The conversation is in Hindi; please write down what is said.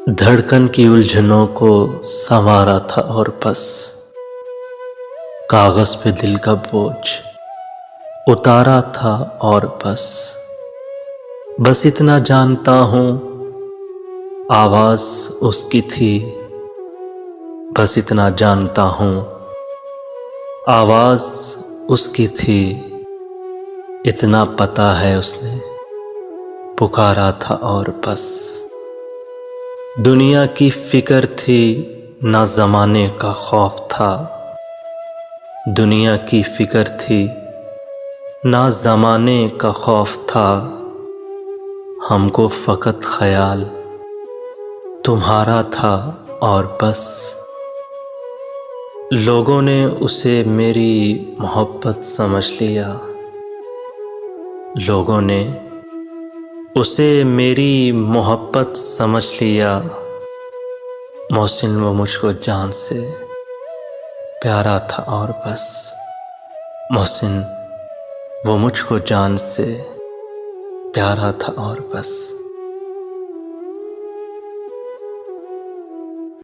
धड़कन की उलझनों को संवारा था और बस कागज पे दिल का बोझ उतारा था और बस इतना जानता हूँ आवाज उसकी थी। बस इतना जानता हूँ आवाज उसकी थी। इतना पता है उसने पुकारा था और बस दुनिया की फिक्र थी ना ज़माने का खौफ था। दुनिया की फिक्र थी ना ज़माने का खौफ था। हमको फ़कत ख्याल तुम्हारा था और बस लोगों ने उसे मेरी मोहब्बत समझ लिया। लोगों ने उसे मेरी मोहब्बत समझ लिया। मोहसिन वो मुझको जान से प्यारा था और बस मोहसिन वो मुझको जान से प्यारा था और बस।